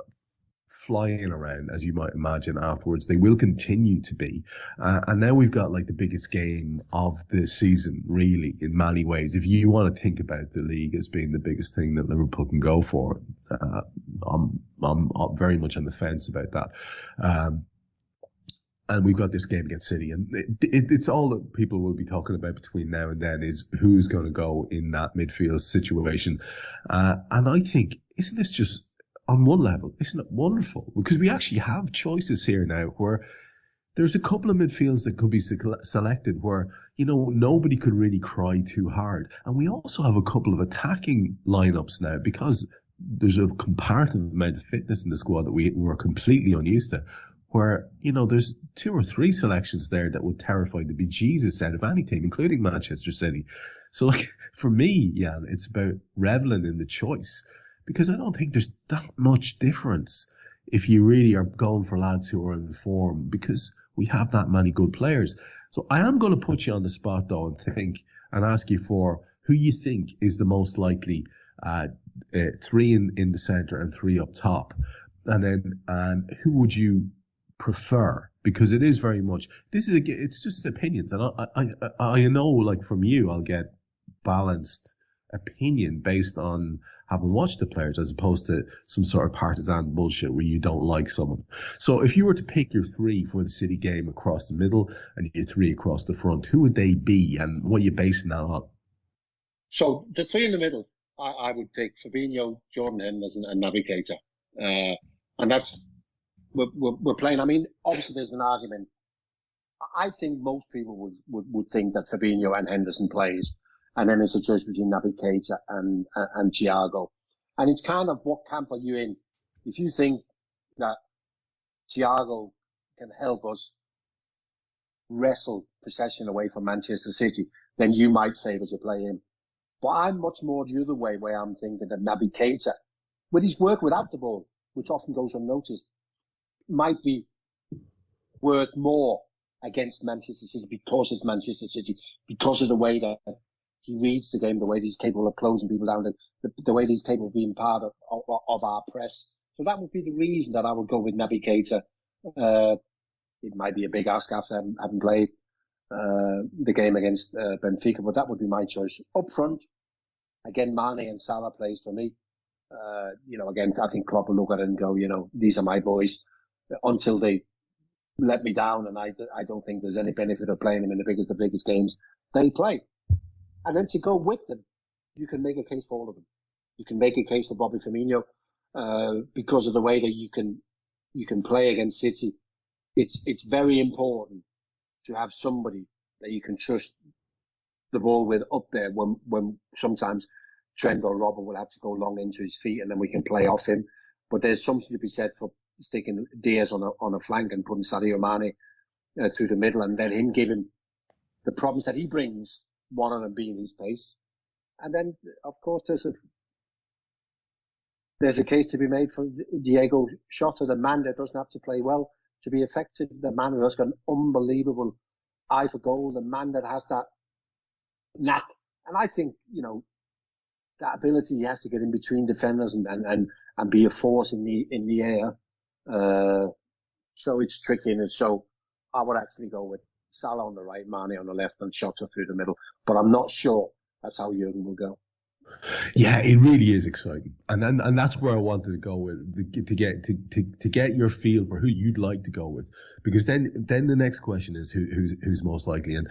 flying around, as you might imagine, afterwards. They will continue to be. And now we've got like the biggest game of the season, really, in many ways. If you want to think about the league as being the biggest thing that Liverpool can go for, I'm very much on the fence about that. And we've got this game against City, and it's all that people will be talking about between now and then is who's going to go in that midfield situation. And I think, isn't this just, on one level, isn't it wonderful? Because we actually have choices here now where there's a couple of midfields that could be selected where, nobody could really cry too hard. And we also have a couple of attacking lineups now, because there's a comparative amount of fitness in the squad that we're completely unused to, where, there's 2 or 3 selections there that would terrify the bejesus out of any team, including Manchester City. So, like, for me, Jan, it's about reveling in the choice, because I don't think there's that much difference if you really are going for lads who are in form, because we have that many good players. So I am going to put you on the spot, though, and ask you for who you think is the most likely 3 in the centre and 3 up top. and who would you prefer? Because it is very much, it's just opinions. And I know, like from you, I'll get balanced opinion based on having watched the players as opposed to some sort of partisan bullshit where you don't like someone. So if you were to pick your three for the City game across the middle and your three across the front, who would they be and what are you basing that on? So the three in the middle, I would pick Fabinho, Jordan Henderson, and Naby Keita. And that's, we're playing. I mean, obviously there's an argument. I think most people would think that Fabinho and Henderson plays, and then it's a choice between Naby Keita and Thiago. And it's kind of, what camp are you in? If you think that Thiago can help us wrestle possession away from Manchester City, then you might favour to play him. But I'm much more the other way, where I'm thinking that Naby Keita, with his work without the ball, which often goes unnoticed, might be worth more against Manchester City because it's Manchester City, because of the way that he reads the game, the way that he's capable of closing people down, the way that he's capable of being part of our press. So that would be the reason that I would go with Naby Keita. It might be a big ask after having played the game against Benfica, but that would be my choice. Up front, again, Mane and Salah plays for me. Again, I think Klopp will look at it and go, these are my boys, until they let me down, and I don't think there's any benefit of playing them in the biggest games they play. And then to go with them, you can make a case for all of them. You can make a case for Bobby Firmino because of the way that you can play against City. It's very important to have somebody that you can trust the ball with up there when sometimes Trent or Robert will have to go long into his feet, and then we can play off him. But there's something to be said for sticking Diaz on a flank and putting Sadio Mane through the middle, and then him giving the problems that he brings, one of them being his pace. And then, of course, there's a case to be made for Diego Jota, the man that doesn't have to play well to be effective, the man who has got an unbelievable eye for goal, the man that has that knack. And I think, that ability he has to get in between defenders and be a force in the air. So it's tricky, and so I would actually go with Salah on the right, Mane on the left, and Jota through the middle. But I'm not sure that's how Jurgen will go. Yeah, it really is exciting, and that's where I wanted to go with to get your feel for who you'd like to go with, because then the next question is who's most likely, and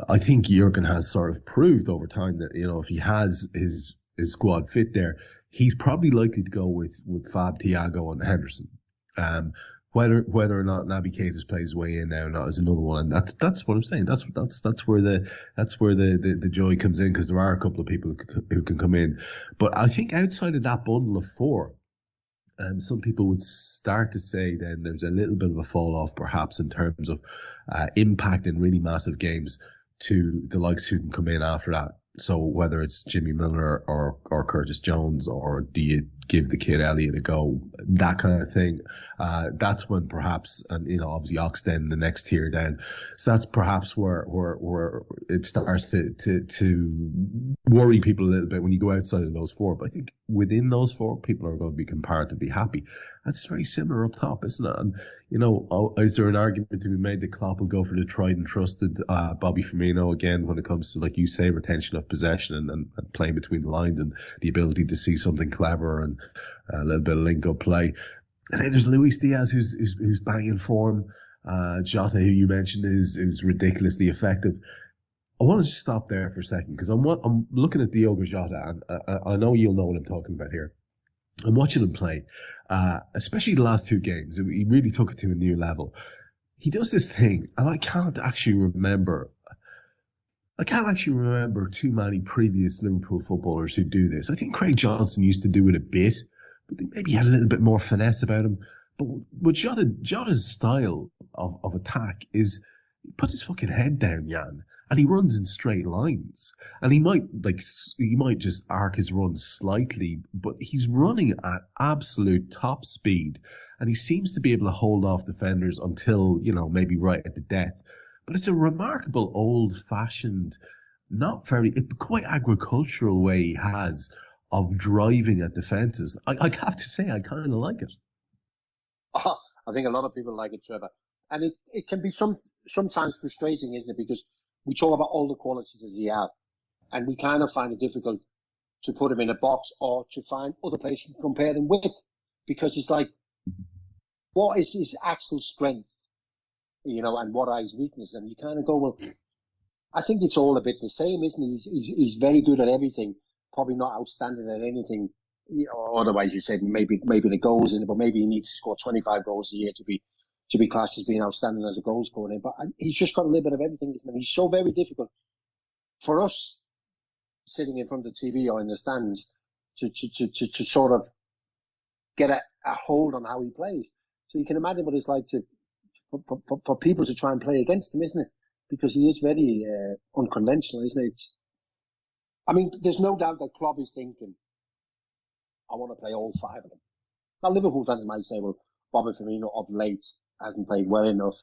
I think Jurgen has sort of proved over time that if he has his squad fit there, he's probably likely to go with Fab, Thiago, and Henderson. Whether or not Naby Keita's played his way in now or not is another one, and that's what I'm saying. That's where the joy comes in, because there are a couple of people who can come in, but I think outside of that bundle of four, some people would start to say then there's a little bit of a fall off perhaps in terms of impact in really massive games to the likes who can come in after that. So whether it's Jimmy Miller or Curtis Jones, or do you give the kid Elliott a go, that kind of thing, that's when perhaps, and obviously Oxden the next tier down, so that's perhaps where it starts to worry people a little bit when you go outside of those four. But I think within those four, people are going to be comparatively happy. That's very similar up top, isn't it? And is there an argument to be made that Klopp will go for the tried and trusted Bobby Firmino again when it comes to, like you say, retention of possession and playing between the lines and the ability to see something clever and a little bit of link-up play. And then there's Luis Diaz, who's banging form. Jota, who you mentioned, is ridiculously effective. I want to just stop there for a second, because I'm looking at Diogo Jota, and I know you'll know what I'm talking about here. I'm watching him play, especially the last two games. He really took it to a new level. He does this thing, and I can't actually remember too many previous Liverpool footballers who do this. I think Craig Johnson used to do it a bit, but maybe he had a little bit more finesse about him. But Jota's style of attack is, he puts his fucking head down, Jan, and he runs in straight lines. And he might just arc his run slightly, but he's running at absolute top speed, and he seems to be able to hold off defenders until, maybe right at the death. But it's a remarkable old-fashioned, quite agricultural way he has of driving at defences. I have to say, I kind of like it. I think a lot of people like it, Trevor. And it can be sometimes frustrating, isn't it? Because we talk about all the qualities that he has, and we kind of find it difficult to put him in a box or to find other players you can compare him with. Because it's like, what is his actual strength, and what are his weaknesses? And you kind of go, well, I think it's all a bit the same, isn't he? He's very good at everything, probably not outstanding at anything. Otherwise, you said maybe the goals in it, but maybe he needs to score 25 goals a year to be classed as being outstanding as a goal scorer. But he's just got a little bit of everything, isn't he? He's so very difficult for us sitting in front of the TV or in the stands to sort of get a hold on how he plays. So you can imagine what it's like for people to try and play against him, isn't it? Because he is very unconventional, isn't it? There's no doubt that Klopp is thinking, I want to play all five of them. Now, Liverpool fans might say, well, Bobby Firmino of late hasn't played well enough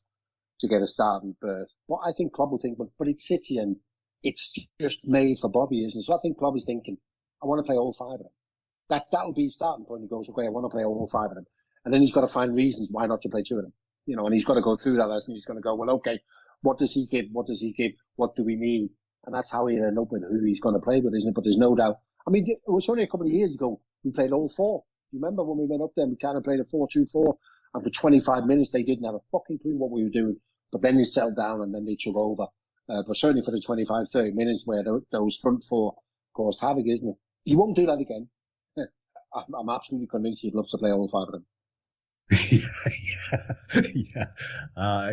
to get a starting berth. But I think Klopp will think, but it's City and it's just made for Bobby, isn't it? So I think Klopp is thinking, I want to play all five of them. That'll be his starting point. He goes, okay, I want to play all five of them. And then he's got to find reasons why not to play two of them. And he's got to go through that lesson. He's going to go, well, okay, what does he give? What does he give? What do we need? And that's how he'll end up with who he's going to play with, isn't it? But there's no doubt. It was only a couple of years ago we played all four. You remember when we went up there, we kind of played a 4-2-4, and for 25 minutes they didn't have a fucking clue what we were doing. But then they settled down and then they took over. But certainly for the 25, 30 minutes where those front four caused havoc, isn't it? He won't do that again. I'm absolutely convinced he'd love to play all five of them.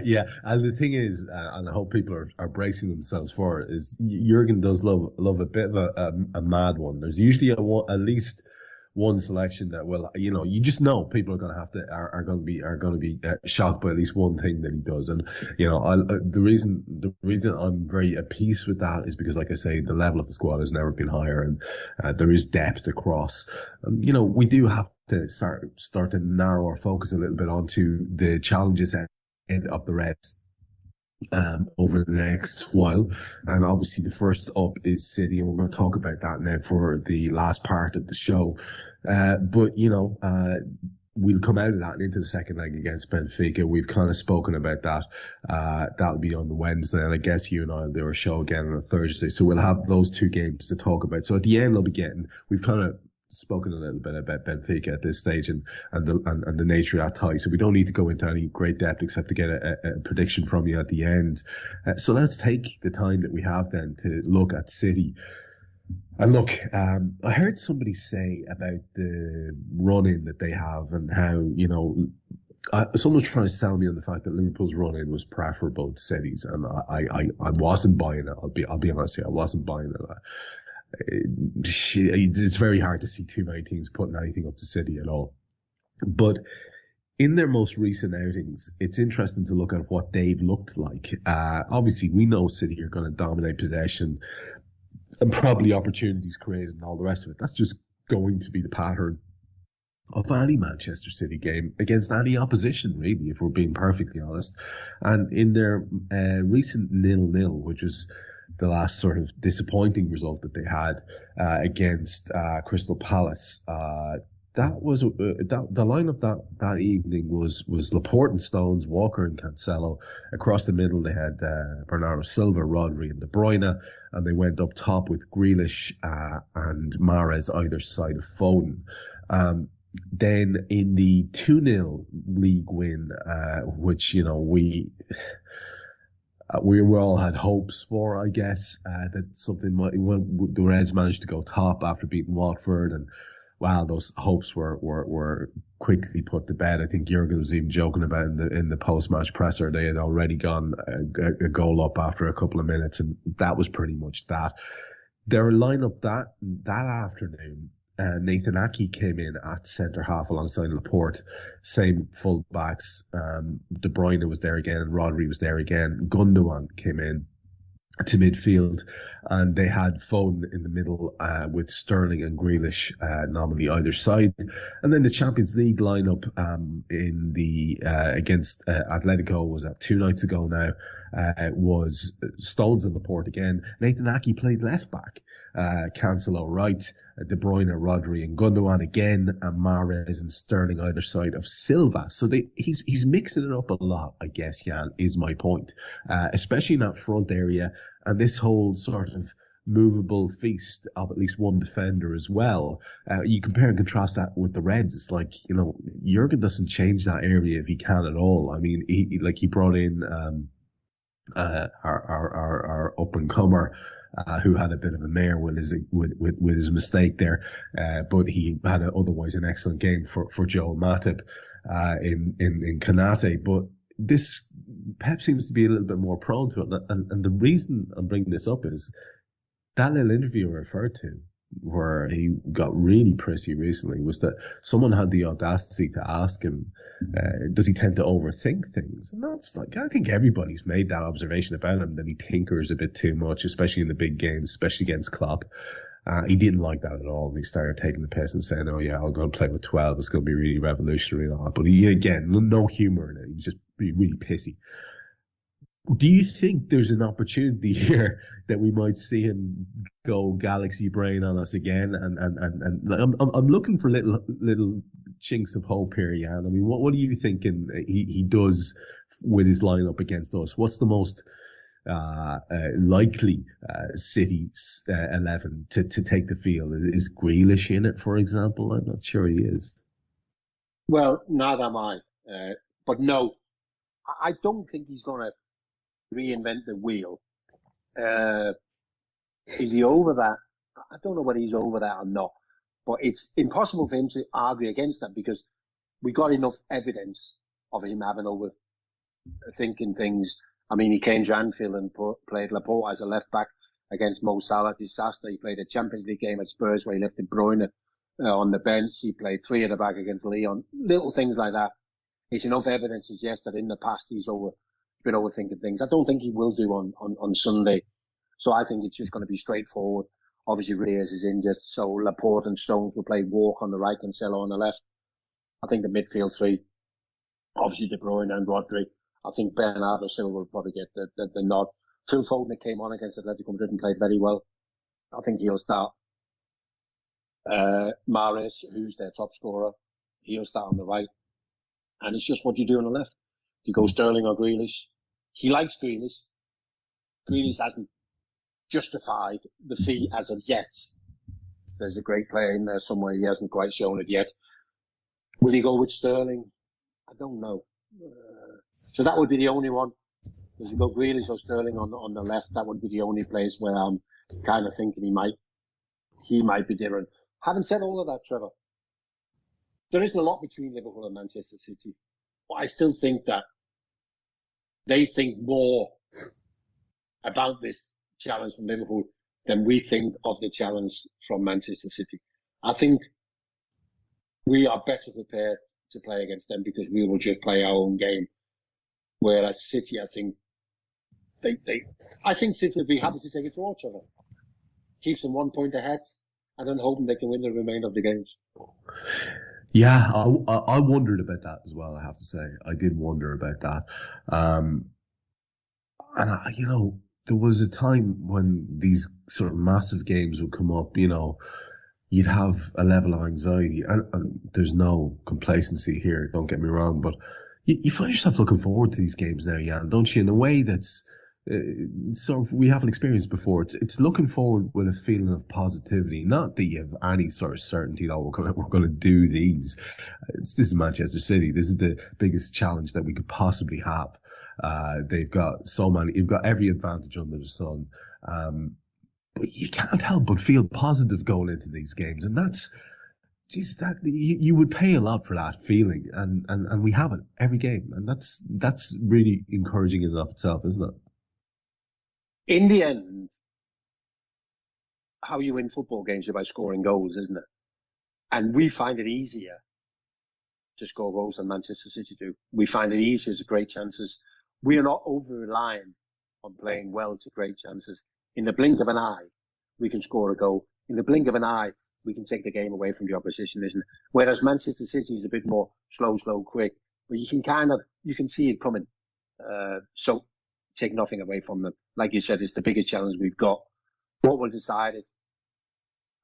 Yeah. And the thing is, and I hope people are bracing themselves for it, is Jurgen does love a bit of a mad one. There's usually at least one selection that will, you just know people are going to are going to be shocked by at least one thing that he does. And the reason I'm very at peace with that is because, like I say, the level of the squad has never been higher, and there is depth across. We do have to start to narrow our focus a little bit onto the challenges ahead of the Reds over the next while. And obviously the first up is City, and we're going to talk about that now for the last part of the show. But we'll come out of that and into the second leg against Benfica. We've kind of spoken about that. That'll be on the Wednesday, and I guess you and I will do our show again on a Thursday. So we'll have those two games to talk about. So at the end, we've kind of spoken a little bit about Benfica at this stage and the nature of that tie. So we don't need to go into any great depth except to get a prediction from you at the end. So let's take the time that we have then to look at City. And look, I heard somebody say about the run-in that they have and how, someone's trying to sell me on the fact that Liverpool's run-in was preferable to City's, and I wasn't buying it. I'll be honest here, I wasn't buying it. It's very hard to see too many teams putting anything up to City at all. But in their most recent outings, it's interesting to look at what they've looked like. Obviously, we know City are going to dominate possession and probably opportunities created and all the rest of it. That's just going to be the pattern of any Manchester City game against any opposition, really, if we're being perfectly honest. And in their recent 0-0, which was the last sort of disappointing result that they had against Crystal Palace, that was the lineup that evening was Laporte and Stones, Walker and Cancelo. Across the middle they had Bernardo Silva, Rodri and De Bruyne, and they went up top with Grealish and Mahrez either side of Foden. Then in the 2-0 league win, which we all had hopes for, I guess, that something might, when the Reds managed to go top after beating Watford, and wow, those hopes were quickly put to bed. I think Jurgen was even joking about in the post-match presser, they had already gone a goal up after a couple of minutes, and that was pretty much that. Their lineup that afternoon, Nathan Ake came in at centre half alongside Laporte, same full backs. De Bruyne was there again, and Rodri was there again. Gundogan came in to midfield, and they had Foden in the middle with Sterling and Grealish nominally either side. And then the Champions League lineup in the against Atletico was 2 nights ago now. was Stones and Laporte again. Nathan Ake played left back. Cancelo right, De Bruyne, Rodri and Gundogan again, and Mahrez and Sterling either side of Silva. So he's mixing it up a lot, I guess, Jan, is my point. Especially in that front area, and this whole sort of movable feast of at least one defender as well. You compare and contrast that with the Reds. It's like, Jurgen doesn't change that area if he can at all. I mean, he brought in our up and comer, who had a bit of a mare with his mistake there, but he had otherwise an excellent game for Joel Matip in Konate. But this Pep seems to be a little bit more prone to it, and the reason I'm bringing this up is that little interview I referred to, where he got really prissy recently, was that someone had the audacity to ask him, does he tend to overthink things? And that's like, I think everybody's made that observation about him, that he tinkers a bit too much, especially in the big games, especially against Klopp. He didn't like that at all, and he started taking the piss and saying, oh yeah, I'll go and play with 12, it's going to be really revolutionary and all that. But again, no humour in it, he was just really pissy. Do you think there's an opportunity here that we might see him go galaxy brain on us again? And I'm looking for little chinks of hope here, Jan. I mean, what are you thinking he does with his lineup against us? What's the most likely City 11 to take the field? Is Grealish in it, for example? I'm not sure he is. Well, neither am I. But no, I don't think he's going to reinvent the wheel. Is he over that? I don't know whether he's over that or not, but it's impossible for him to argue against that, because we got enough evidence of him having overthinking things. I mean, he came to Anfield and played Laporte as a left back against Mo Salah, disaster. He played a Champions League game at Spurs where he left De Bruyne on the bench. He played 3 at the back against Lyon. Little things like that. It's enough evidence to suggest that in the past he's been overthinking things. I don't think he will do on Sunday. So I think it's just going to be straightforward. Obviously, Reyes is injured, so Laporte and Stones will play Walk on the right and Cancelo on the left. I think the midfield 3, obviously De Bruyne and Rodri. I think Bernardo Silva will probably get the nod. Phil Foden came on against Atletico Madrid and played very well. I think he'll start. Mahrez, who's their top scorer, he'll start on the right. And it's just what you do on the left. You go Sterling or Grealish. He likes Grealish. Grealish hasn't justified the fee as of yet. There's a great player in there somewhere. He hasn't quite shown it yet. Will he go with Sterling? I don't know. So that would be the only one. Does he go Grealish or Sterling on the left? That would be the only place where I'm kind of thinking he might be different. Having said all of that, Trevor, there isn't a lot between Liverpool and Manchester City. But I still think that they think more about this challenge from Liverpool than we think of the challenge from Manchester City. I think we are better prepared to play against them because we will just play our own game. Whereas City, I think City would be happy to take a draw, Trevor. Keeps them 1 point ahead, and then hoping they can win the remainder of the games. Yeah, I wondered about that as well, I have to say. I did wonder about that. And, there was a time when these sort of massive games would come up, you'd have a level of anxiety. And there's no complacency here, don't get me wrong, but you find yourself looking forward to these games now, Jan, don't you? In a way that's sort of we haven't experienced before. It's looking forward with a feeling of positivity, not that you have any sort of certainty that we're going to do these. This is Manchester City. This is the biggest challenge that we could possibly have. They've got you've got every advantage under the sun. But you can't help but feel positive going into these games, and that's. You would pay a lot for that feeling, and we have it every game, and that's really encouraging in and of itself, isn't it? In the end, how you win football games is by scoring goals, isn't it? And we find it easier to score goals than Manchester City do. We find it easier to create chances. We are not over-reliant on playing well to create chances. In the blink of an eye, we can score a goal. In the blink of an eye, we can take the game away from the opposition, isn't it? Whereas Manchester City is a bit more slow, quick. But you can see it coming. So take nothing away from them. Like you said, it's the biggest challenge we've got. What will decide it?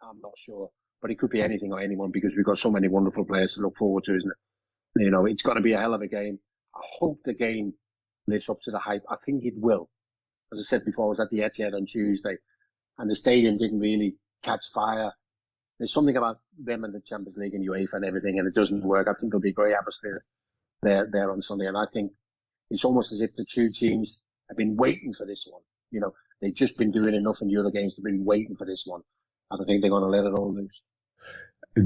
I'm not sure, but it could be anything or anyone because we've got so many wonderful players to look forward to, isn't it? You know, it's going to be a hell of a game. I hope the game lives up to the hype. I think it will. As I said before, I was at the Etihad on Tuesday, and the stadium didn't really catch fire. There's something about them and the Champions League and UEFA and everything, and it doesn't work. I think there'll be a great atmosphere there on Sunday, and I think it's almost as if the two teams have been waiting for this one. You know, they've just been doing enough in the other games to be waiting for this one. And I think they're going to let it all loose.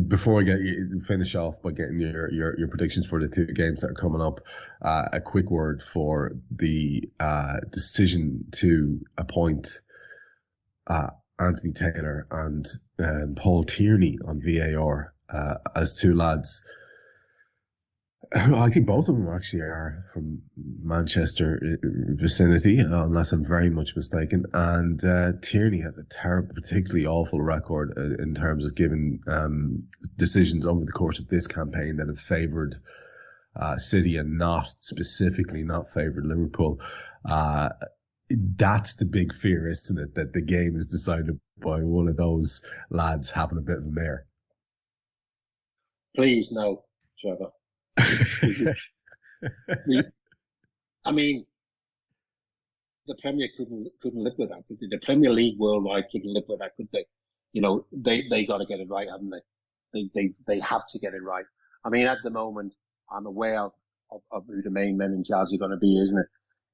Before I get you finish off by getting your predictions for the two games that are coming up, a quick word for the decision to appoint Anthony Taylor and Paul Tierney on VAR as two lads. I think both of them actually are from Manchester vicinity, unless I'm very much mistaken. And Tierney has a terrible, particularly awful record in terms of giving decisions over the course of this campaign that have favoured City and not favoured Liverpool. That's the big fear, isn't it? That the game is decided by one of those lads having a bit of a mare. Please, no, Trevor. I mean, the Premier couldn't live with that. The Premier League worldwide couldn't live with that, could they? You know, they got to get it right, haven't they? They have to get it right. I mean, at the moment, I'm aware of who the main men in charge are going to be, isn't it?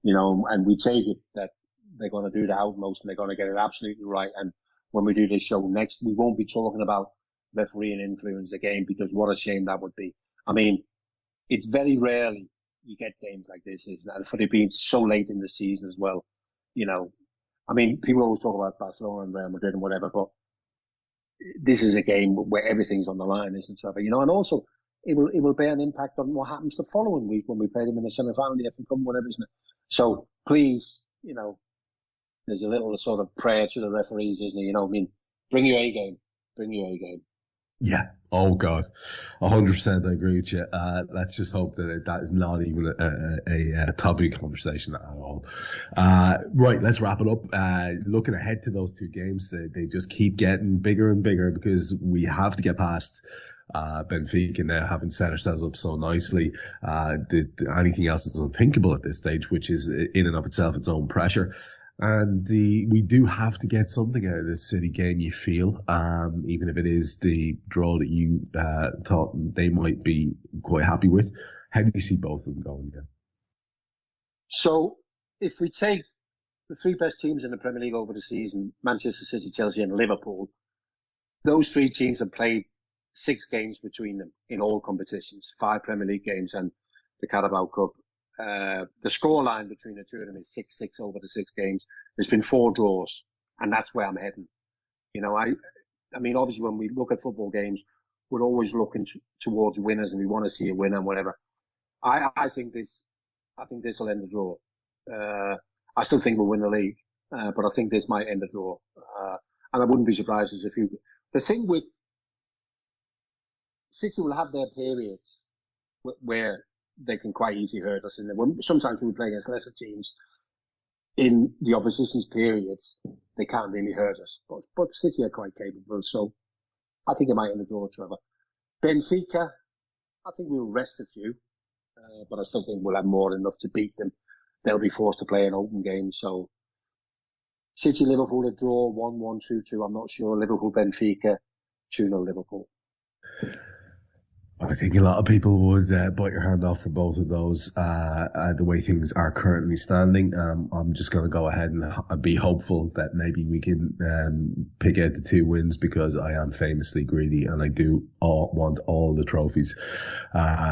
You know, and we take it that they're going to do the utmost and they're going to get it absolutely right. And when we do this show next, we won't be talking about refereeing influence the game, because what a shame that would be. I mean, it's very rarely you get games like this, isn't it? And for it being so late in the season as well, you know. I mean, people always talk about Barcelona and Real Madrid and whatever, but this is a game where everything's on the line, isn't it, Trevor? You know, and also it will bear an impact on what happens the following week when we play them in the semi-final, the FA Cup, whatever, isn't it? So please, you know, there's a little sort of prayer to the referees, isn't it? You know, I mean, bring your A game. Bring your A game. Yeah. Oh God, 100%. I agree with you. Let's just hope that that is not even a topic conversation at all. Right. Let's wrap it up. Looking ahead to those two games, they just keep getting bigger and bigger because we have to get past Benfica now, having set ourselves up so nicely. Anything else is unthinkable at this stage, which is in and of itself its own pressure. And we do have to get something out of this City game, you feel, even if it is the draw that you thought they might be quite happy with. How do you see both of them going again? So if we take the three best teams in the Premier League over the season, Manchester City, Chelsea and Liverpool, those three teams have played 6 games between them in all competitions, 5 Premier League games and the Carabao Cup. The scoreline between the two of them is 6-6 over the 6 games. There's been 4 draws, and that's where I'm heading. You know, I mean, obviously when we look at football games, we're always looking towards winners, and we want to see a winner and whatever. I think this will end the draw. I still think we'll win the league, but I think this might end the draw. And I wouldn't be surprised if the thing with City will have their periods where they can quite easily hurt us. Sometimes when we play against lesser teams in the opposition's periods, they can't really hurt us. But City are quite capable, so I think it might end the draw, Trevor. Benfica, I think we'll rest a few, but I still think we'll have more than enough to beat them. They'll be forced to play an open game. So City, Liverpool, a draw, 1-1, 2-2. I'm not sure. Liverpool, Benfica, 2-0 Liverpool. I think a lot of people would bite your hand off for both of those, the way things are currently standing. I'm just going to go ahead and be hopeful that maybe we can pick out the 2 wins, because I am famously greedy and I do want all the trophies.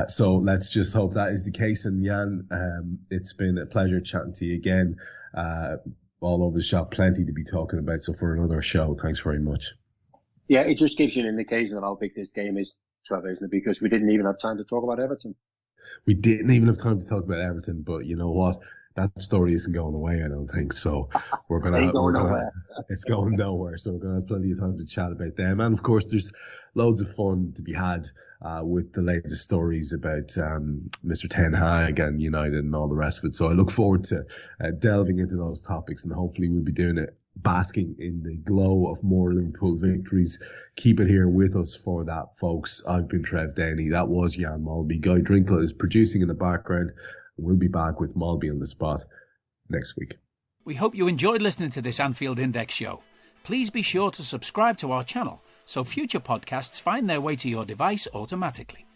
So let's just hope that is the case. And Jan, it's been a pleasure chatting to you again. All over the shop, plenty to be talking about. So for another show, thanks very much. Yeah, it just gives you an indication of how big this game is, Trevor, isn't it? Because we didn't even have time to talk about Everton. We didn't even have time to talk about Everton, but you know what? that story isn't going away, I don't think. So it's going nowhere. So we're gonna have plenty of time to chat about them. And of course, there's loads of fun to be had with the latest stories about Mr. Ten Hag and United and all the rest of it. So I look forward to delving into those topics, and hopefully we'll be doing it basking in the glow of more Liverpool victories. Keep it here with us for that, folks. I've been Trev Downey. That was Jan Molby. Guy Drinkle is producing in the background. We'll be back with Molby on the Spot next week. We hope you enjoyed listening to this Anfield Index show. Please be sure to subscribe to our channel so future podcasts find their way to your device automatically.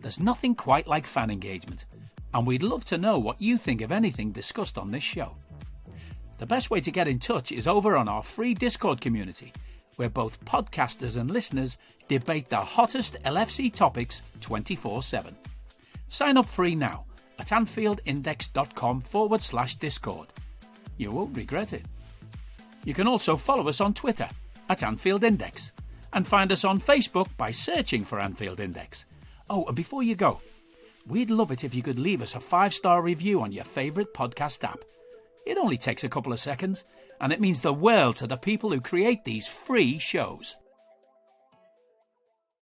There's nothing quite like fan engagement, and we'd love to know what you think of anything discussed on this show. The best way to get in touch is over on our free Discord community, where both podcasters and listeners debate the hottest LFC topics 24/7. Sign up free now at AnfieldIndex.com/Discord. You won't regret it. You can also follow us on Twitter at Anfield Index and find us on Facebook by searching for Anfield Index. Oh, and before you go, we'd love it if you could leave us a 5-star review on your favourite podcast app. It only takes a couple of seconds, and it means the world to the people who create these free shows.